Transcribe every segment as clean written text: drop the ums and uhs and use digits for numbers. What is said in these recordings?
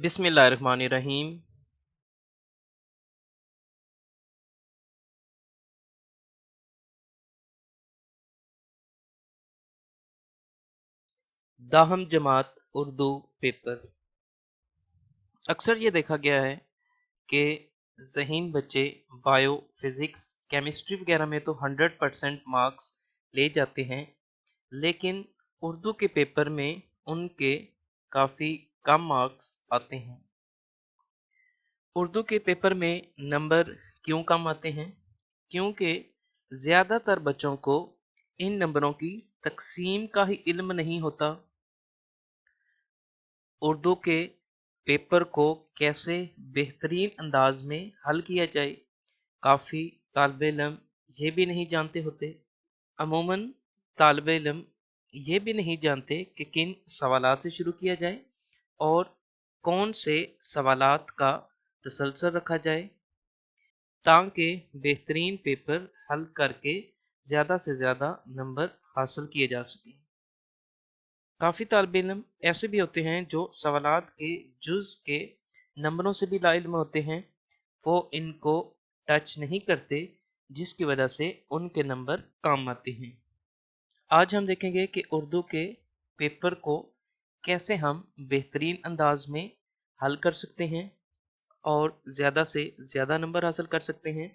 बिस्मिल्लाहिर्रहमानिर्रहीम। दाहम जमात उर्दू पेपर। अक्सर ये देखा गया है कि ज़हीन बच्चे बायो, फिज़िक्स, केमिस्ट्री वगैरह में तो 100% मार्क्स ले जाते हैं, लेकिन उर्दू के पेपर में उनके काफ़ी कम मार्क्स आते हैं। उर्दू के पेपर में नंबर क्यों कम आते हैं? क्योंकि ज़्यादातर बच्चों को इन नंबरों की तकसीम का ही इल्म नहीं होता। उर्दू के पेपर को कैसे बेहतरीन अंदाज में हल किया जाए, काफ़ी तालिब इल्म ये भी नहीं जानते होते। अमूमन तालिब इल्म ये भी नहीं जानते कि किन सवालात से शुरू किया जाए और कौन से सवालात का तसलसल रखा जाए ताकि बेहतरीन पेपर हल करके ज़्यादा से ज़्यादा नंबर हासिल किए जा सकें। काफ़ी तालिब इल्म ऐसे भी होते हैं जो सवालात के जुज़ के नंबरों से भी लाइल्म होते हैं, वो इनको टच नहीं करते, जिसकी वजह से उनके नंबर कम आते हैं। आज हम देखेंगे कि उर्दू के पेपर को कैसे हम बेहतरीन अंदाज में हल कर सकते हैं और ज़्यादा से ज़्यादा नंबर हासिल कर सकते हैं,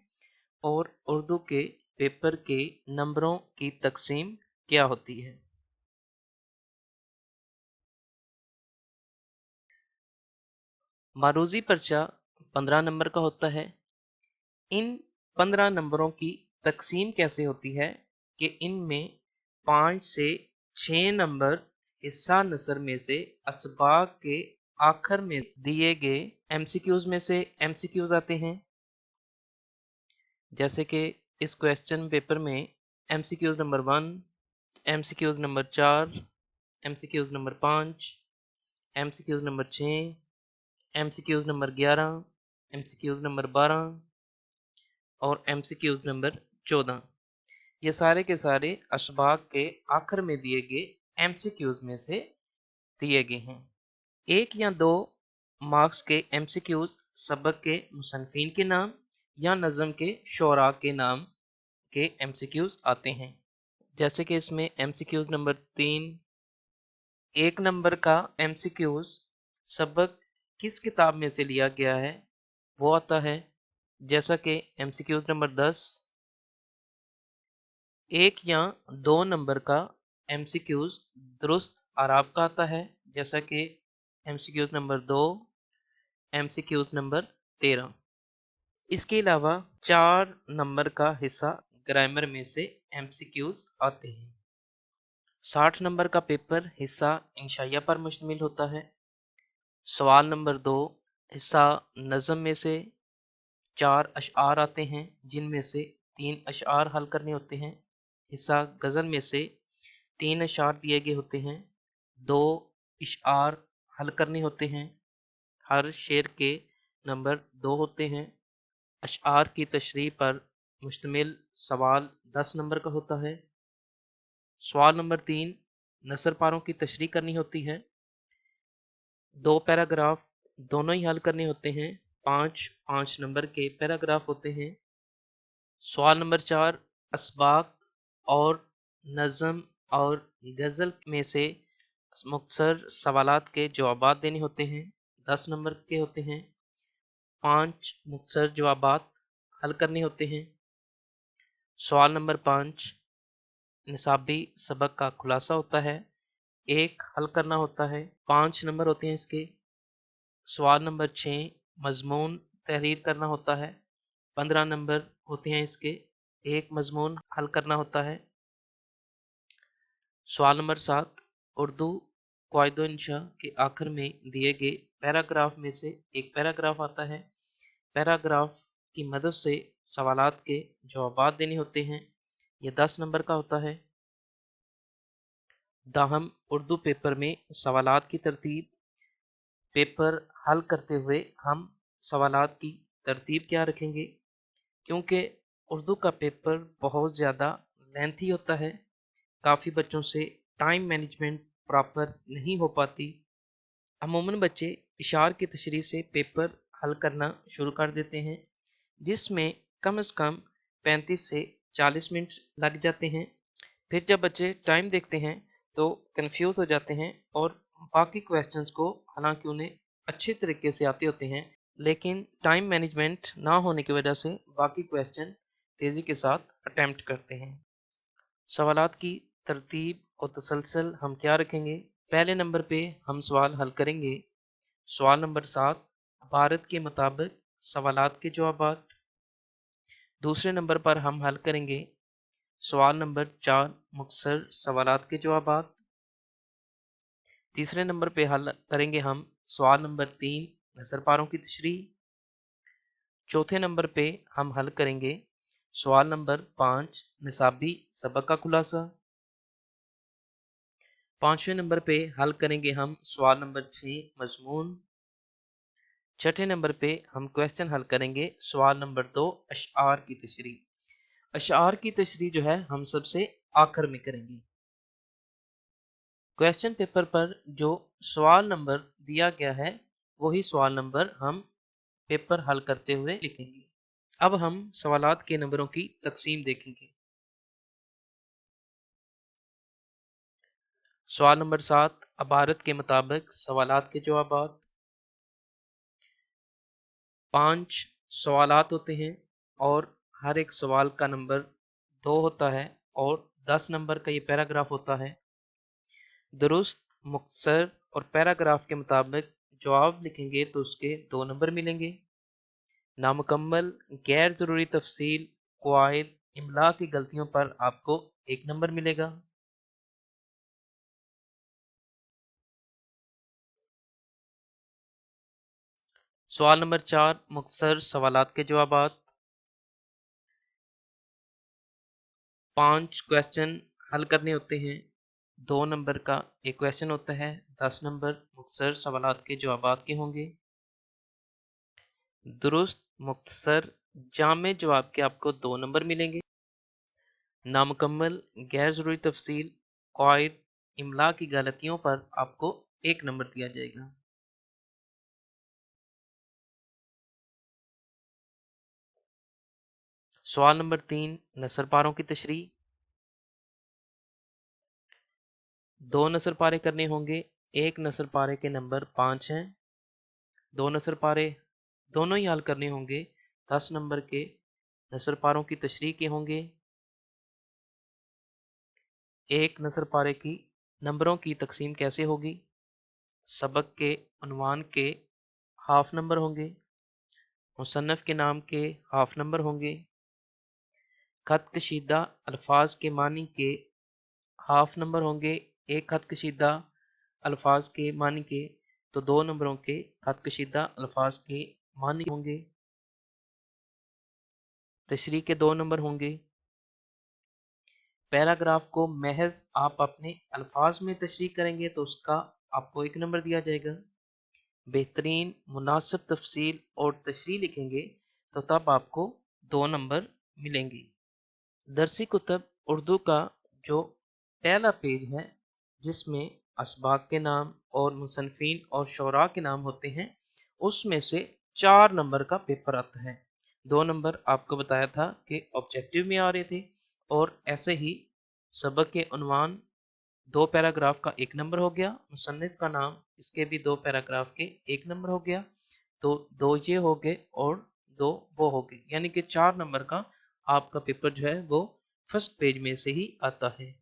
और उर्दू के पेपर के नंबरों की तकसीम क्या होती है। मारूज़ी पर्चा 15 नंबर का होता है। इन 15 नंबरों की तकसीम कैसे होती है कि इनमें 5 से 6 नंबर हिस्सा नसर में से असबाग के आखिर में दिए गए एमसीक्यूज में से एमसीक्यूज आते हैं। जैसे कि इस क्वेश्चन पेपर में MCQs number 1, MCQs number 4, MCQs number 5, MCQs number 6, MCQs number 11, MCQs number 12 और एमसीक्यूज नंबर 14। ये सारे के सारे अशबाक के आखिर में दिए गए एमसीक्यूज में से दिए गए हैं। एक या दो मार्क्स के एमसीक्यूज सबक के मुसन्निफीन के नाम या नज़म के शोरा के नाम के एमसीक्यूज आते हैं। जैसे कि इसमें एमसीक्यूज नंबर 3, 1 नंबर का एमसीक्यूज सबक किस किताब में से लिया गया है वो आता है। जैसा कि एमसीक्यूज नंबर 10, 1 या 2 नंबर का एमसीक्यूज दुरुस्त आराब का आता है। जैसा कि एमसीक्यूज नंबर 2, एमसीक्यूज नंबर 13। इसके अलावा 4 नंबर का हिस्सा ग्रामर में से एमसीक्यूज आते हैं। 60 नंबर का पेपर हिस्सा इंशाइया पर मुश्तमिल होता है। सवाल नंबर 2 हिस्सा नज़म में से 4 अशआर आते हैं, जिनमें से 3 अशआर हल करने होते हैं। हिस्सा गज़ल में से 3 अशआर दिए गए होते हैं, 2 इशआर हल करने होते हैं। हर शेर के नंबर 2 होते हैं। अशआर की तशरीह पर मुश्तमिल सवाल 10 नंबर का होता है। सवाल नंबर 3 नसर पारों की तशरीह करनी होती है। 2 पैराग्राफ दोनों ही हल करने होते हैं। 5 नंबर के पैराग्राफ होते हैं। सवाल नंबर 4 असबाक और नज़म और गज़ल में से मुख्तसर सवालात के जवाबात देने होते हैं, 10 नंबर के होते हैं। 5 मुख्तसर जवाबात हल करने होते हैं। सवाल नंबर 5 निसाबी सबक का खुलासा होता है, 1 हल करना होता है, 5 नंबर होते हैं इसके। सवाल नंबर 6 मजमून तहरीर करना होता है, 15 नंबर होते हैं इसके, 1 मजमून हल करना होता है। सवाल नंबर 7 उर्दू क़वाइद इंशा के आखिर में दिए गए पैराग्राफ में से एक पैराग्राफ आता है। पैराग्राफ की मदद से सवालात के जवाबात देने होते हैं, यह 10 नंबर का होता है। दाहम उर्दू पेपर में सवालात की तरतीब। पेपर हल करते हुए हम सवालात की तरतीब क्या रखेंगे, क्योंकि उर्दू का पेपर बहुत ज़्यादा लेंथी होता है, काफ़ी बच्चों से टाइम मैनेजमेंट प्रॉपर नहीं हो पाती। अमूमन बच्चे इशार की तशरीह से पेपर हल करना शुरू कर देते हैं, जिसमें कम से कम 35 से 40 मिनट लग जाते हैं। फिर जब बच्चे टाइम देखते हैं तो कंफ्यूज हो जाते हैं और बाकी क्वेश्चंस को, हालांकि उन्हें अच्छे तरीके से आते होते हैं, लेकिन टाइम मैनेजमेंट ना होने की वजह से बाकी क्वेश्चन तेज़ी के साथ अटेम्प्ट करते हैं। सवालात की तरतीब और तसलसल हम क्या रखेंगे? पहले नंबर पे हम सवाल हल करेंगे। सवाल नंबर 7 भारत के मुताबिक सवालात के जवाबात। दूसरे नंबर पर हम हल करेंगे सवाल नंबर 4 मुख्तसर सवालात के जवाबात। तीसरे नंबर पे हल करेंगे हम सवाल नंबर 3 नसर पारों की तशरीह। चौथे नंबर पे हम हल करेंगे सवाल नंबर 5 निसाबी सबक का खुलासा। पांचवें नंबर पे हल करेंगे हम सवाल नंबर 6 मजमून। छठे नंबर पे हम क्वेश्चन हल करेंगे सवाल नंबर 2 अशआर की तशरीह। अशआर की तशरीह जो है हम सबसे आखिर में करेंगे। क्वेश्चन पेपर पर जो सवाल नंबर दिया गया है वही सवाल नंबर हम पेपर हल करते हुए लिखेंगे। अब हम सवालात के नंबरों की तकसीम देखेंगे। सवाल नंबर 7 अबारत के मुताबिक सवालात के जवाबात। 5 सवालात होते हैं और हर एक सवाल का नंबर 2 होता है और 10 नंबर का ये पैराग्राफ होता है। दुरुस्त, मुख्तसर और पैराग्राफ के मुताबिक जवाब लिखेंगे तो उसके 2 नंबर मिलेंगे। नामुकम्मल, गैर ज़रूरी तफसील, क़वाइद, इमला की गलतियों पर आपको 1 नंबर मिलेगा। सवाल नंबर 4 मुख्तसर सवालात के जवाबात। 5 क्वेश्चन हल करने होते हैं। 2 नंबर का एक क्वेश्चन होता है। 10 नंबर मुख्तसर सवालात के जवाबात के होंगे। दुरुस्त, मुख्तसर, जामे जवाब के आपको 2 नंबर मिलेंगे। नामुकम्मल, गैर ज़रूरी तफसील, क़वाइद, इमला की गलतियों पर आपको 1 नंबर दिया जाएगा। सवाल नंबर 3 नसर पारों की तशरीह। 2 नसर पारे करने होंगे। एक नसर पारे के नंबर 5 हैं। 2 नसर पारे दोनों ही हल करने होंगे। 10 नंबर के नसर पारों की तशरीह के होंगे। एक नसर पारे की नंबरों की तकसीम कैसे होगी? सबक के उन्वान के हाफ नंबर होंगे। मुसन्नफ़ के नाम के हाफ नंबर होंगे। खत कशीदा अल्फाज के मानी के हाफ नंबर होंगे। एक खत कशीदा अल्फाज के मानी के तो 2 नंबरों के खत कशीदा अल्फाज के मानी होंगे। तशरीह के 2 नंबर होंगे। पैराग्राफ को महज आप अपने अल्फाज में तशरीह करेंगे तो उसका आपको 1 नंबर दिया जाएगा। बेहतरीन मुनासिब तफसील और तशरीह लिखेंगे तो तब आपको 2 नंबर मिलेंगे। दरसी कुतब उर्दू का जो पहला पेज है जिसमें असबाक के नाम और मुसन्निफ़ीन और शुरा के नाम होते हैं, उसमें से 4 नंबर का पेपर आता है। 2 नंबर आपको बताया था कि ऑब्जेक्टिव में आ रहे थे और ऐसे ही सबक के उन्वान 2 पैराग्राफ का 1 नंबर हो गया। मुसन्निफ का नाम इसके भी 2 पैराग्राफ के 1 नंबर हो गया। तो 2 ये हो गए और 2 वो हो गए, यानी कि 4 नंबर का आपका पेपर जो है वो फर्स्ट पेज में से ही आता है।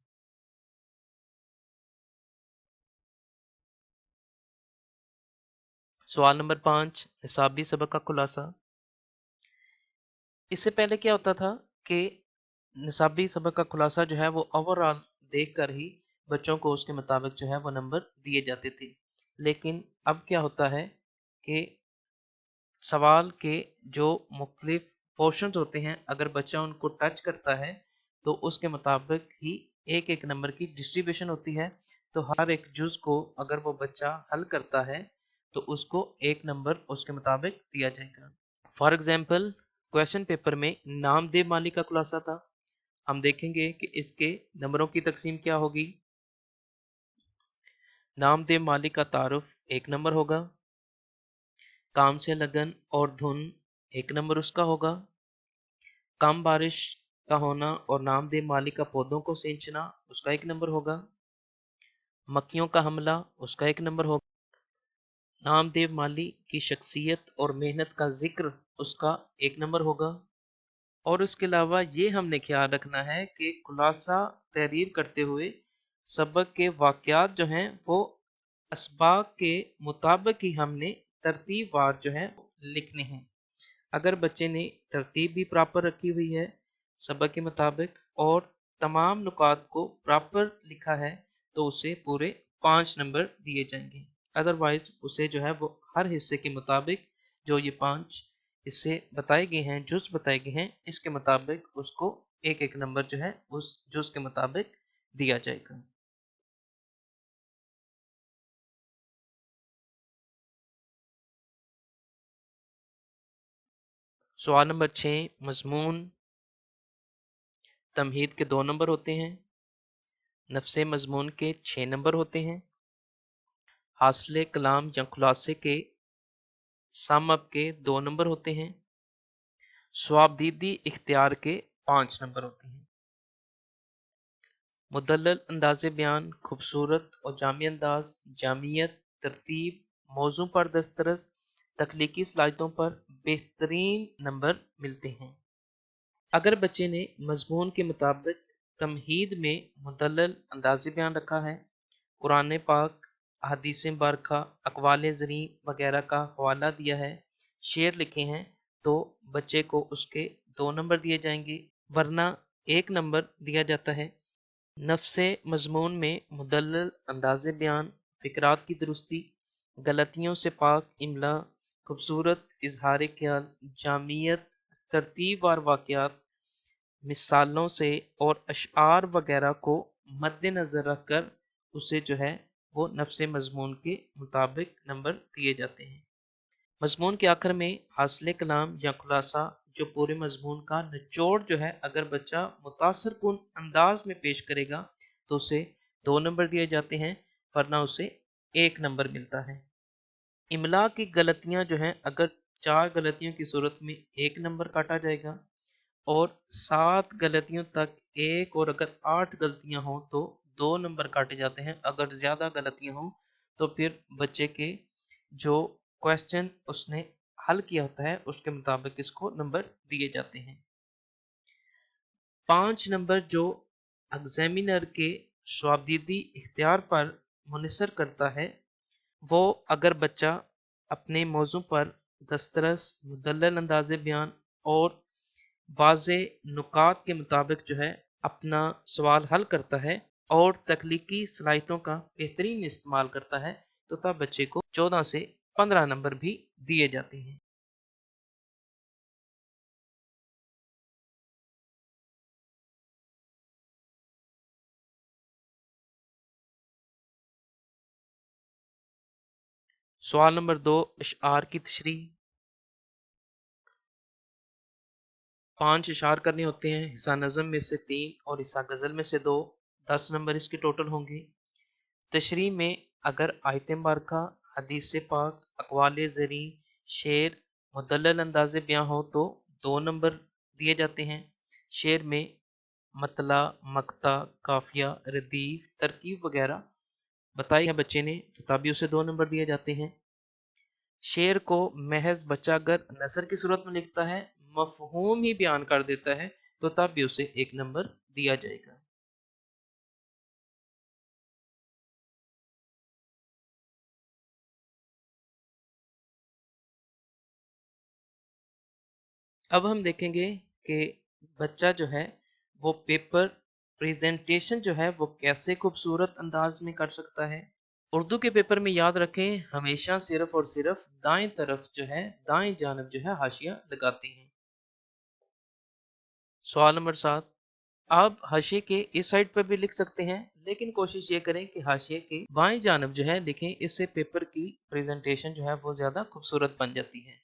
सवाल नंबर 5 निसाबी सबक का खुलासा। इससे पहले क्या होता था कि निसाबी सबक का खुलासा जो है वो ओवरऑल देख कर ही बच्चों को उसके मुताबिक जो है वो नंबर दिए जाते थे, लेकिन अब क्या होता है कि सवाल के जो मुख्तलिफ पोर्शंस होते हैं अगर बच्चा उनको टच करता है तो उसके मुताबिक ही एक एक नंबर की डिस्ट्रीब्यूशन होती है। तो हर एक जुज को अगर वो बच्चा हल करता है तो उसको 1 नंबर उसके मुताबिक दिया जाएगा। फॉर एग्जाम्पल क्वेश्चन पेपर में नाम दे मालिक का खुलासा था। हम देखेंगे कि इसके नंबरों की तकसीम क्या होगी। नाम दे मालिक का तारुफ 1 नंबर होगा। काम से लगन और धुन 1 नंबर उसका होगा। कम बारिश का होना और नामदेव माली का पौधों को सींचना उसका 1 नंबर होगा। मक्खियों का हमला उसका 1 नंबर होगा। नामदेव माली की शख्सियत और मेहनत का जिक्र उसका 1 नंबर होगा। और उसके अलावा ये हमने ख्याल रखना है कि खुलासा तहरीर करते हुए सबक के वाक़यात जो हैं वो असबाक के मुताबिक ही हमने तरतीबवार जो है लिखने हैं। अगर बच्चे ने तरतीब भी प्रॉपर रखी हुई है सबक के मुताबिक और तमाम नुकात को प्रॉपर लिखा है तो उसे पूरे 5 नंबर दिए जाएंगे। अदरवाइज उसे जो है वो हर हिस्से के मुताबिक जो ये 5 हिस्से बताए गए हैं, जुज बताए गए हैं, इसके मुताबिक उसको एक एक नंबर जो है उस जुज के मुताबिक दिया जाएगा। सवाल नंबर 6, मजमून तमहीद के 2 नंबर होते हैं, नफ्से मजमून के 6 नंबर होते हैं, हासिल कलाम या खुलासे के सम अप के 2 नंबर होते हैं, स्वाबदीदी इख्तियार के 5 नंबर होते हैं। मुदल्लल अंदाज़े बयान खूबसूरत और जामी अंदाज, जामियत, तरतीब, मौजू पर दस्तरस, तख्लीकी सलाहियतों पर बेहतरीन नंबर मिलते हैं। अगर बच्चे ने मजमून के मुताबिक तमहीद में मुदल्लल अंदाज़े बयान रखा है, कुरान पाक, हदीस मुबारका, अक़वाल ज़री वगैरह का हवाला दिया है, शेर लिखे हैं, तो बच्चे को उसके 2 नंबर दिए जाएंगे, वरना 1 नंबर दिया जाता है। नफ्से मजमून में मुदल्लल अंदाज़े बयान, फ़िक्रात की दुरुस्ती, गलतियों से पाक इमला, खूबसूरत इजहार ख्याल, जामियत, तरतीब वार वाक़यात, मिसालों से और अशआर वगैरह को मद्देनज़र रखकर उसे जो है वो नफ्से मजमून के मुताबिक नंबर दिए जाते हैं। मजमून के आखिर में हासिल कलाम या खुलासा जो पूरे मजमून का निचोड़ जो है अगर बच्चा मुतासर कुन अंदाज में पेश करेगा तो उसे 2 नंबर दिए जाते हैं, वरना उसे 1 नंबर मिलता है। इमला की गलतियां जो हैं अगर 4 गलतियों की सूरत में 1 नंबर काटा जाएगा और 7 गलतियों तक 1 और अगर 8 गलतियां हों तो 2 नंबर काटे जाते हैं। अगर ज़्यादा गलतियां हों तो फिर बच्चे के जो क्वेश्चन उसने हल किया होता है उसके मुताबिक इसको नंबर दिए जाते हैं। 5 नंबर जो एग्जामिनर के स्वाबदीदी इख्तियार पर मुनसर करता है वो अगर बच्चा अपने मौजू पर दस्तरस, मुदल्लल अंदाज़े बयान और वाज़े नुकात के मुताबिक जो है अपना सवाल हल करता है और तख्लीकी सलाहियतों का बेहतरीन इस्तेमाल करता है तो तब बच्चे को 14 से 15 नंबर भी दिए जाते हैं। सवाल नंबर 2, अशआर की तशरीह। 5 इशार करने होते हैं, हिस्सा नज़म में से 3 और हिस्सा गज़ल में से 2, 10 नंबर इसके टोटल होंगे। तशरीह में अगर आयत मुबारका, हदीस पाक, अक़वाल ज़री, शेर, मुदल्लल अंदाज़े बयां हो तो 2 नंबर दिए जाते हैं। शेर में मतला, मक्ता, काफिया, रदीफ, तरकीब वगैरह बताई है बच्चे ने तो तभी उसे 2 नंबर दिए जाते हैं। शेर को महज बच्चा अगर नसर की सूरत में लिखता है, मफहूम ही बयान कर देता है तो तब भी उसे 1 नंबर दिया जाएगा। अब हम देखेंगे कि बच्चा जो है वो पेपर प्रेजेंटेशन जो है वो कैसे खूबसूरत अंदाज में कर सकता है। उर्दू के पेपर में याद रखें हमेशा सिर्फ और सिर्फ दाएं तरफ जो है दाएं जानब जो है हाशिया लगाते हैं। सवाल नंबर 7, आप हाशिए के इस साइड पर भी लिख सकते हैं लेकिन कोशिश ये करें कि हाशिए के बाएं जानब जो है लिखें, इससे पेपर की प्रेजेंटेशन जो है वो ज्यादा खूबसूरत बन जाती है।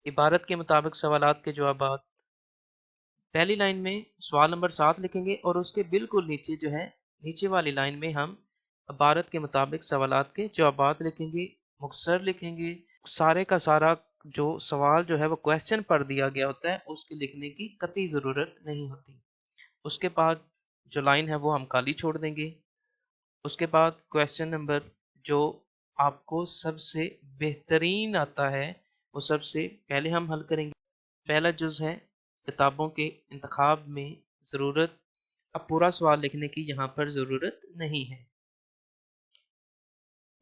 इबारत के मुताबिक सवालात के जवाब। पहली लाइन में सवाल नंबर 7 लिखेंगे और उसके बिल्कुल नीचे जो है नीचे वाली लाइन में हम इबारत के मुताबिक सवालात के जवाबात लिखेंगे, मुख्तसर लिखेंगे। सारे का सारा जो सवाल जो है वो क्वेश्चन पर दिया गया होता है, उसके लिखने की कतई ज़रूरत नहीं होती। उसके बाद जो लाइन है वो हम खाली छोड़ देंगे। उसके बाद क्वेश्चन नंबर जो आपको सबसे बेहतरीन आता है वो सबसे पहले हम हल करेंगे। पहला जुज़ है किताबों के इंतखाब में ज़रूरत। अब पूरा सवाल लिखने की यहाँ पर ज़रूरत नहीं है।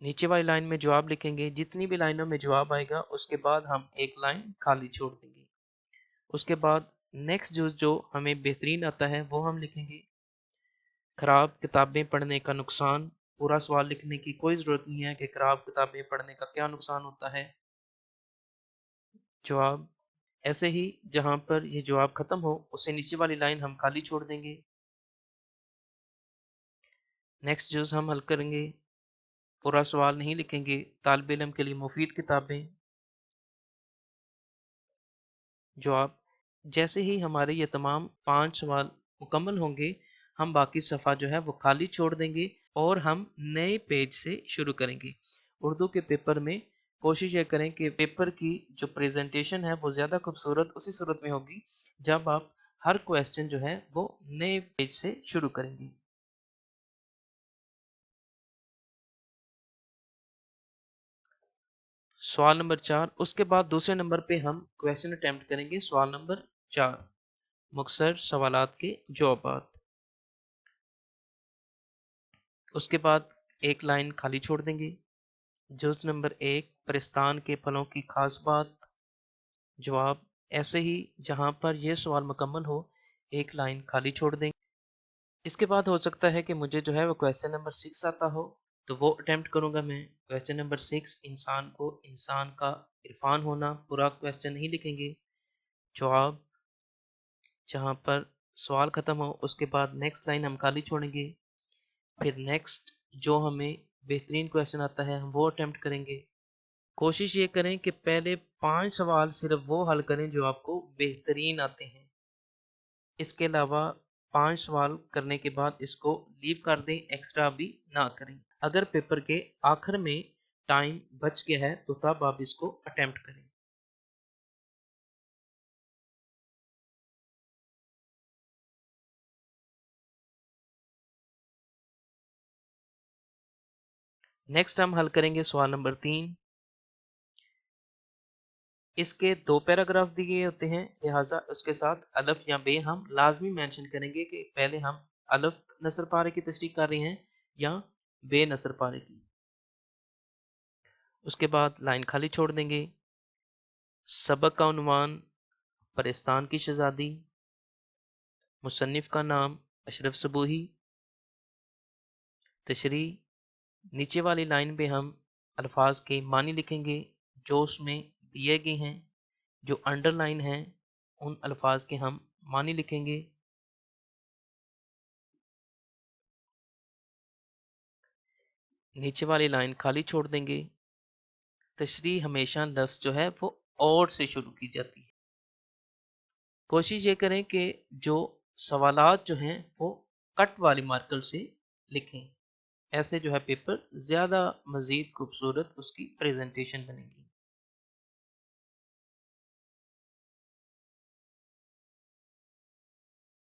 नीचे वाली लाइन में जवाब लिखेंगे, जितनी भी लाइनों में जवाब आएगा उसके बाद हम एक लाइन खाली छोड़ देंगे। उसके बाद नेक्स्ट जुज़ जो हमें बेहतरीन आता है वो हम लिखेंगे। खराब किताबें पढ़ने का नुकसान। पूरा सवाल लिखने की कोई ज़रूरत नहीं है कि खराब किताबें पढ़ने का क्या नुकसान होता है। जवाब ऐसे ही जहां पर ये जवाब खत्म हो उसे नीचे वाली लाइन हम खाली छोड़ देंगे। नेक्स्ट जुज़ हम हल करेंगे। पूरा सवाल नहीं लिखेंगे। तालिब इल्म के लिए मुफीद किताबें। जवाब जैसे ही हमारे ये तमाम 5 सवाल मुकम्मल होंगे हम बाकी सफ़ा जो है वो खाली छोड़ देंगे और हम नए पेज से शुरू करेंगे। उर्दू के पेपर में कोशिश ये करें कि पेपर की जो प्रेजेंटेशन है वो ज़्यादा खूबसूरत उसी सूरत में होगी जब आप हर क्वेश्चन जो है वो नए पेज से शुरू करेंगे। सवाल नंबर 4। उसके बाद दूसरे नंबर पे हम क्वेश्चन अटेम्प्ट करेंगे। सवाल नंबर 4 मुख्तसर सवालात के जवाबात। उसके बाद एक लाइन खाली छोड़ देंगे। जुज़ नंबर 1 परिस्तान के फलों की खास बात। जवाब ऐसे ही जहां पर यह सवाल मुकम्मल हो एक लाइन खाली छोड़ देंगे। इसके बाद हो सकता है कि मुझे जो है वो क्वेश्चन नंबर 6 आता हो तो वो अटेम्प्ट करूंगा मैं। क्वेश्चन नंबर 6 इंसान को इंसान का इरफान होना। पूरा क्वेश्चन नहीं लिखेंगे। जवाब जहां पर सवाल खत्म हो उसके बाद नेक्स्ट लाइन हम खाली छोड़ेंगे। फिर नेक्स्ट जो हमें बेहतरीन क्वेश्चन आता है हम वो अटेम्प्ट करेंगे। कोशिश ये करें कि पहले 5 सवाल सिर्फ वो हल करें जो आपको बेहतरीन आते हैं। इसके अलावा 5 सवाल करने के बाद इसको लीव कर दें, एक्स्ट्रा भी ना करें। अगर पेपर के आखिर में टाइम बच गया है तो तब आप इसको अटेम्प्ट करें। नेक्स्ट हम हल करेंगे सवाल नंबर 3। इसके 2 पैराग्राफ दिए होते हैं, लिहाजा उसके साथ अलिफ या बे हम लाजमी मेंशन करेंगे कि पहले हम अलिफ नसर पारे की तशरीह कर रहे हैं या बे नसर पारे की। उसके बाद लाइन खाली छोड़ देंगे। सबक का उन्वान परिस्तान की शहजादी। मुसन्निफ का नाम अशरफ सबूही। तशरीह नीचे वाली लाइन पे हम अल्फाज के मानी लिखेंगे जो उसमें दिए गए हैं। जो अंडरलाइन हैं उन अल्फाज के हम मानी लिखेंगे। नीचे वाली लाइन खाली छोड़ देंगे। तशरीह हमेशा लफ्ज़ जो है वो और से शुरू की जाती है। कोशिश ये करें कि जो सवालात जो हैं वो कट वाली मार्कर से लिखें। ऐसे जो है पेपर ज़्यादा मज़ीद खूबसूरत उसकी प्रेजेंटेशन बनेगी।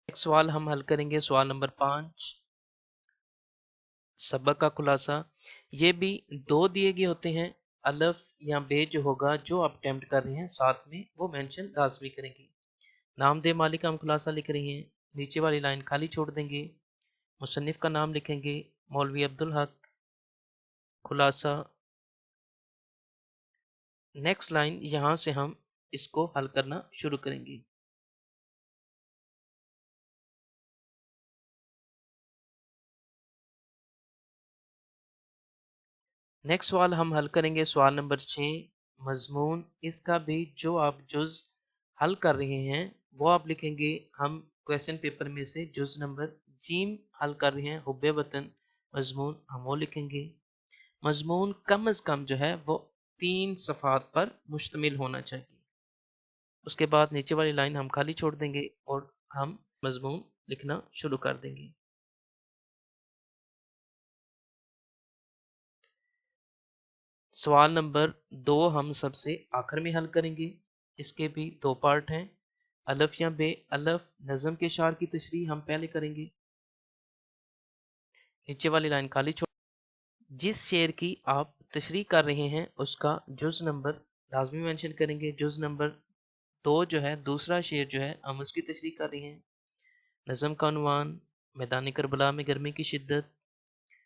एक सवाल हम हल करेंगे। सवाल नंबर 5 सबक का खुलासा। ये भी 2 दिए गए होते हैं। अलिफ या बे जो होगा जो आप अटेम्प्ट कर रहे हैं साथ में वो मेंशन लाजमी करेंगे। नाम दे मालिक हम खुलासा लिख रही हैं। नीचे वाली लाइन खाली छोड़ देंगे। मुसन्निफ का नाम लिखेंगे मौलवी अब्दुल हक। खुलासा नेक्स्ट लाइन यहाँ से हम इसको हल करना शुरू करेंगे। नेक्स्ट सवाल हम हल करेंगे। सवाल नंबर 6 मजमून। इसका भी जो आप जुज हल कर रहे हैं वो आप लिखेंगे। हम क्वेश्चन पेपर में से जुज नंबर जीम हल कर रहे हैं हुब्बे वतन। मजमून हम वो लिखेंगे। मजमून कम अज कम जो है वो 3 सफ़ात पर मुश्तमिल होना चाहिए। उसके बाद नीचे वाली लाइन हम खाली छोड़ देंगे और हम मजमून लिखना शुरू कर देंगे। सवाल नंबर 2 हम सबसे आखिर में हल करेंगे। इसके भी 2 पार्ट हैं। अलफ या बे अलफ नज़म के शार की तशरीह हम पहले करेंगे। नीचे वाली लाइन खाली छोड़। जिस शेर की आप तशरीह कर रहे हैं उसका जुज नंबर लाजमी मेंशन करेंगे। जुज नंबर 2 जो है दूसरा शेर जो है हम उसकी तशरीह कर रहे हैं। नज़म का उन्वान मैदान करबला में गर्मी की शिद्दत।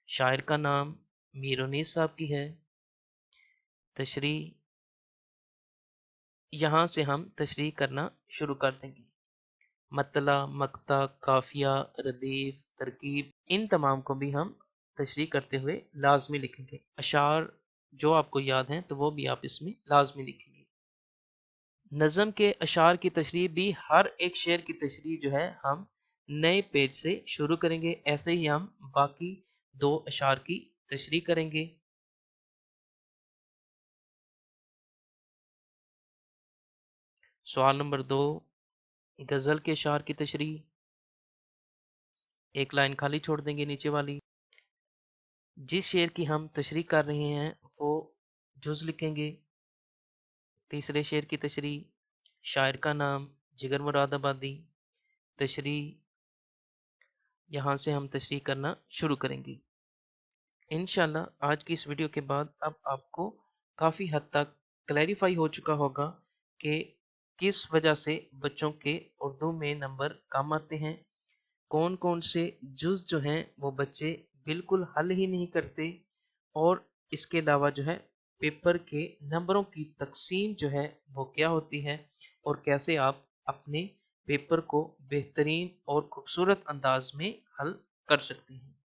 शायर का नाम मीर उनीस साहब की है। तशरीह यहाँ से हम तशरीह करना शुरू कर देंगे। मतला, मक्ता, काफिया, रदीफ, तरकीब, इन तमाम को भी हम तशरीह करते हुए लाजमी लिखेंगे। अशार जो आपको याद हैं तो वो भी आप इसमें लाजमी लिखेंगे। नज़म के अशार की तशरीह भी हर एक शेर की तशरीह जो है हम नए पेज से शुरू करेंगे। ऐसे ही हम बाकी 2 अशार की तशरीह करेंगे। सवाल नंबर 2 गज़ल के अशार की तशरीह। एक लाइन खाली छोड़ देंगे नीचे वाली। जिस शेर की हम तशरीह कर रहे हैं वो जुज लिखेंगे। तीसरे शेर की तशरीह। शायर का नाम जिगर मुरादाबादी। तशरीह यहाँ से हम तशरीह करना शुरू करेंगे। इंशाल्लाह आज की इस वीडियो के बाद अब आपको काफ़ी हद तक क्लैरिफाई हो चुका होगा कि किस वजह से बच्चों के उर्दू में नंबर कम आते हैं। कौन कौन से जुज जो हैं वो बच्चे बिल्कुल हल ही नहीं करते, और इसके अलावा जो है पेपर के नंबरों की तकसीम जो है वो क्या होती है, और कैसे आप अपने पेपर को बेहतरीन और खूबसूरत अंदाज में हल कर सकते हैं।